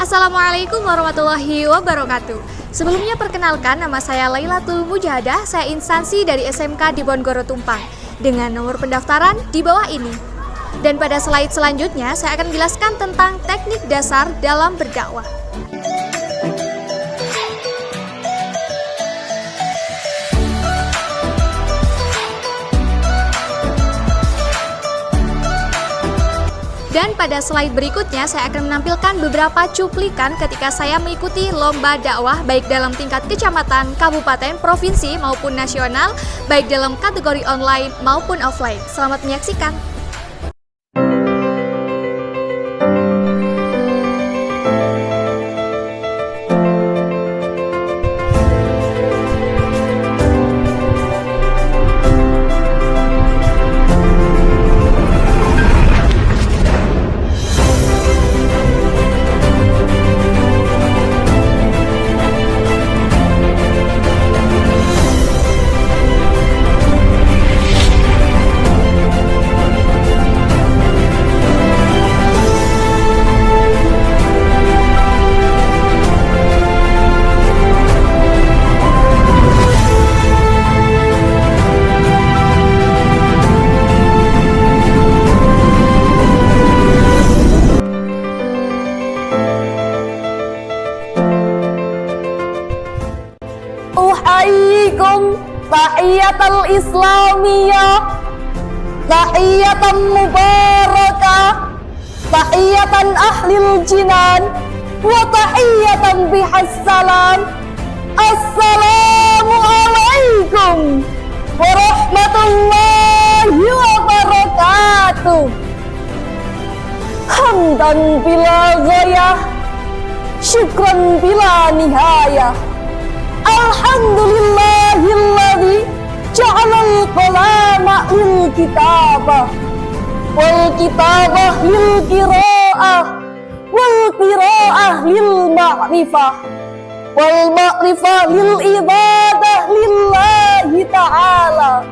Assalamualaikum warahmatullahi wabarakatuh. Sebelumnya perkenalkan, nama saya Lailatul Mujahadah. Saya instansi dari SMK di Bonggoro Tumpang dengan nomor pendaftaran di bawah ini. Dan pada slide selanjutnya saya akan menjelaskan tentang teknik dasar dalam berdakwah. Dan pada slide berikutnya saya akan menampilkan beberapa cuplikan ketika saya mengikuti lomba dakwah baik dalam tingkat kecamatan, kabupaten, provinsi maupun nasional, baik dalam kategori online maupun offline. Selamat menyaksikan. Uhayyikum tahiyatal islamiyah, tahiyatan mubarakah, tahiyatan ahlil jinan, wa tahiyatan bihassalam. Assalamualaikum warahmatullahi wabarakatuh. Hamdan bila ghayah, syukran bila nihayah. Alhamdulillahilladzi ja'alal qalama lil kitabah wal kitabah lil qiraah wal qiraah lil ma'rifah wal ma'rifah lil ibadah lillahi ta'ala.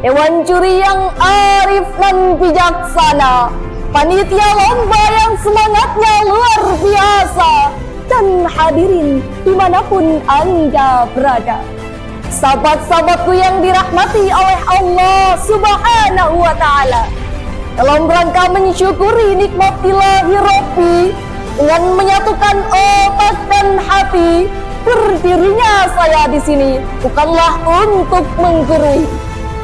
Dewan juri yang arif dan bijaksana, panitia lomba yang semangatnya luar biasa, dan hadirin dimanapun Anda berada, sahabat-sahabatku yang dirahmati oleh Allah Subhanahu wa Ta'ala, dalam rangka mensyukuri nikmat ilahi Rabbi dengan menyatukan otak dan hati, berdirinya saya di sini bukanlah untuk menggurui,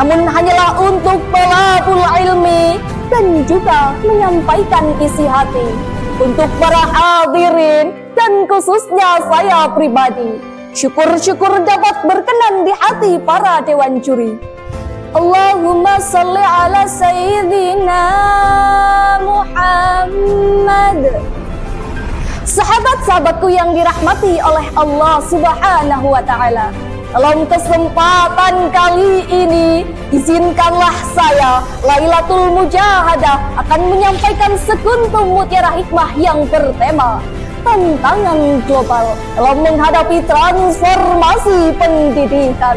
namun hanyalah untuk talabul ilmi dan juga menyampaikan isi hati untuk para hadirin dan khususnya saya pribadi. Syukur-syukur dapat berkenan di hati para dewan juri. Allahumma salli ala sayyidina Muhammad. Sahabat-sahabatku yang dirahmati oleh Allah Subhanahu wa Ta'ala, dalam kesempatan kali ini, izinkanlah saya, Lailatul Mujahadah, akan menyampaikan sekuntum mutiara hikmah yang bertema tantangan global dalam menghadapi transformasi pendidikan.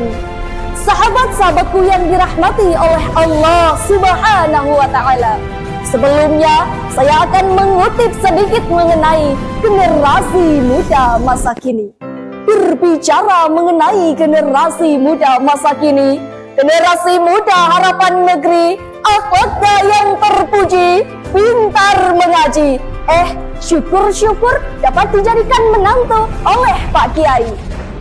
Sahabat-sahabatku yang dirahmati oleh Allah Subhanahu wa Ta'ala, sebelumnya saya akan mengutip sedikit mengenai generasi muda masa kini. Berbicara mengenai generasi muda masa kini, generasi muda harapan negeri, akhlaknya yang terpuji, pintar mengaji, syukur-syukur dapat dijadikan menantu oleh Pak Kiai.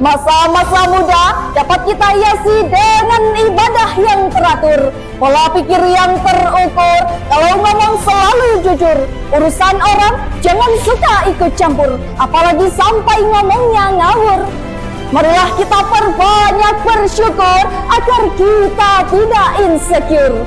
Masa-masa muda dapat kita hiasi dengan ibadah yang teratur, pola pikir yang terukur, kalau ngomong selalu jujur, urusan orang jangan suka ikut campur, apalagi sampai ngomongnya ngawur. Marilah kita perbanyak bersyukur agar kita tidak insecure.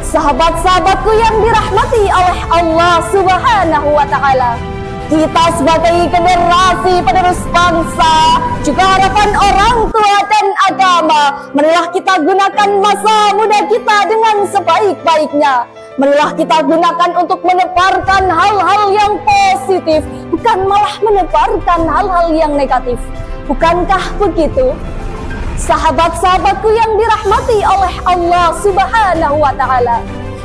Sahabat-sahabatku yang dirahmati oleh Allah Subhanahu wa Ta'ala, kita sebagai generasi penerus bangsa, juga harapan orang tua dan agama, marilah kita gunakan masa muda kita dengan sebaik-baiknya. Marilah kita gunakan untuk menebarkan hal-hal yang positif, bukan malah menebarkan hal-hal yang negatif. Bukankah begitu? Sahabat-sahabatku yang dirahmati oleh Allah Subhanahu wa Ta'ala,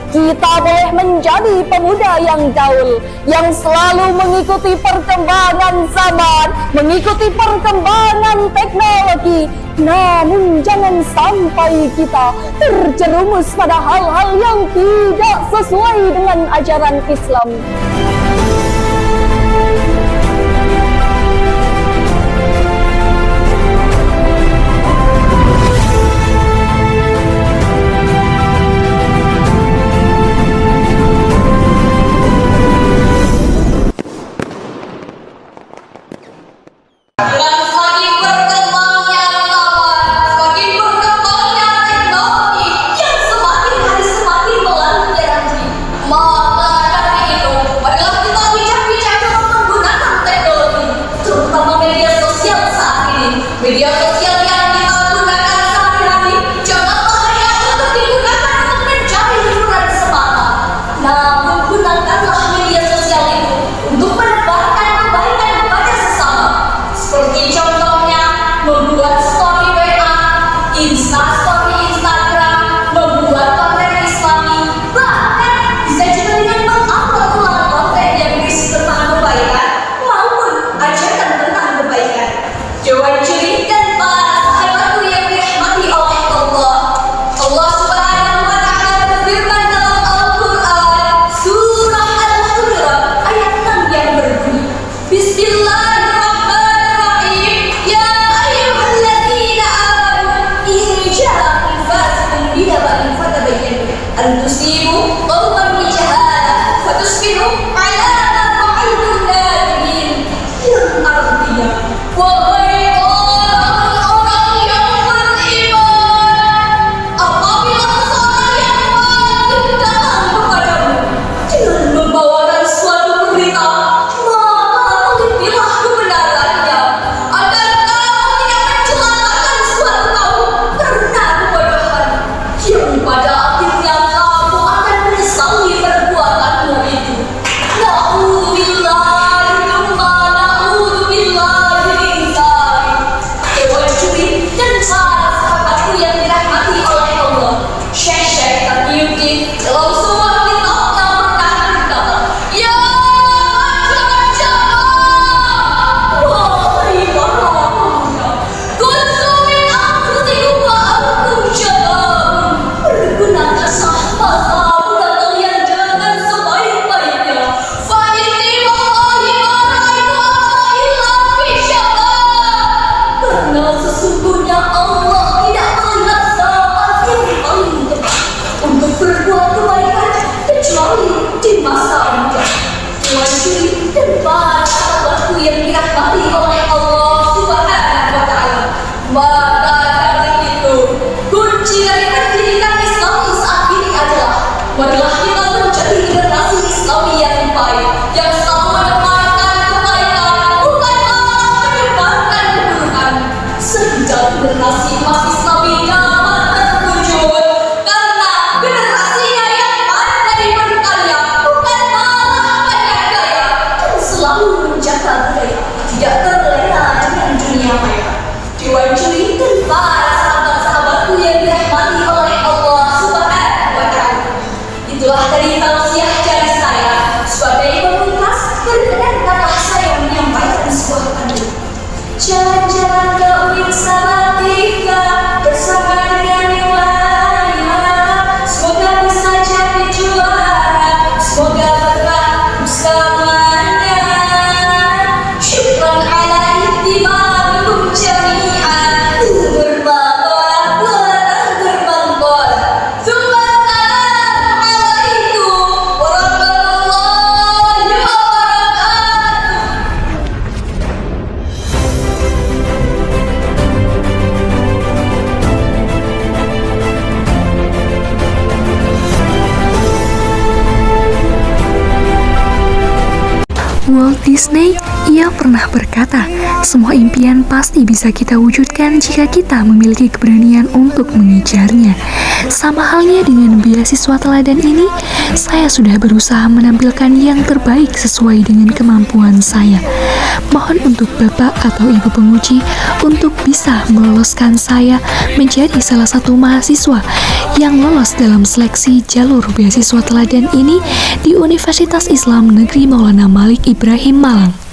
kita boleh menjadi pemuda yang gaul, yang selalu mengikuti perkembangan zaman, mengikuti perkembangan teknologi. Namun jangan sampai kita terjerumus pada hal-hal yang tidak sesuai dengan ajaran Islam. Media sosial yang kita gunakan sehari-hari janganlah hanya untuk digunakan untuk mencari hiburan semata, namun gunakanlah media sosial itu untuk menebarkan kebaikan kepada sesama. Seperti contohnya membuat story WA, Instastory Instagram, membuat konten Islami, bahkan bisa juga dengan mengupload ulang konten yang berisi tentang kebaikan maupun ajaran tentang kebaikan. Jawaban ciri dan para sahabatku yang dirahmati oleh Allah. Allah Subhanahu wa Ta'ala berfirman dalam Al-Quran, surah Al-Hujurat ayat 6 yang berbunyi, Bismillahirrahmanirrahim. Ya ayyuhalladzina amanu in ja'akum fasiqun binaba'in fatabayyanu an tusibu qauman bijahalah fatusbihu 'ala ma fa'altum nadimin. Yang artinya, wahai orang-orang yang beriman, apabila seseorang yang baik datang kepadamu dengan membawakan suatu berita, maka telitilah kebenarannya, agar kamu tidak mencelakakan suatu kaum karena kebodohan, yang pada akhirnya kamu akan menyesali perbuatanmu itu. Na'udzubillahi tsumma na'udzubillahi min dzalik. Dewan juri dan para sahabatku yang dirahmati oleh Allah, Syekh Taqiyuddin dalam sebuah kitabnya pernah berkata, ya jamaah, wahai para pemuda, kunzu min anfusikum wa antum syababun. Pergunakanlah masa muda kalian dengan sebaik-baiknya. Fa inni wallahi ma ra'aitu illa fi syabab. Karena sesungguhnya Allah tidak melihat saat yang paling tepat untuk berbuat kebaikan kecuali di masa muda. Tuan Juri dan para sahabatku yang dirahmati oleh Allah Subhanahu wa Ta'ala, maka dari itu kunci dari pendidikan Islami saat ini adalah marilah kita menjadi generasi Islami yang baik, yang selalu menebarkan kebaikan, bukan malah menyebarkan keburukan, sehingga generasi emas Islami dapat terwujud. Karena generasinya yang pandai berkarya, bukan malah banyak gaya, dan selalu menjaga budaya, tidak terlena dengan dunia maya. Dewan juri dan para sahabat-sahabatku yang dirahmati oleh Allah Subhanahu wa Ta'ala, itulah tadi tausiah dari saya. Sebagai pemungkas, perkenankanlah saya menyampaikan sebuah pantun. Jalan-jalan ke Uin Salatiga bersama dengan yang lain, semoga bisa jadi juara, semoga berkah bersamanya. Syukran ala ihtimamikum jami'an, berbawa buatan berbangkol. Tsumma assalamu alaikum warahmatullahi wabarakatuh. Walt Disney, ia pernah berkata, semua impian pasti bisa kita wujudkan jika kita memiliki keberanian untuk mengejarnya. Sama halnya dengan beasiswa teladan ini, saya sudah berusaha menampilkan yang terbaik sesuai dengan kemampuan saya. Mohon untuk Bapak atau Ibu penguji untuk bisa meloloskan saya menjadi salah satu mahasiswa yang lolos dalam seleksi jalur beasiswa teladan ini di Universitas Islam Negeri Maulana Malik Ibrahim Malang.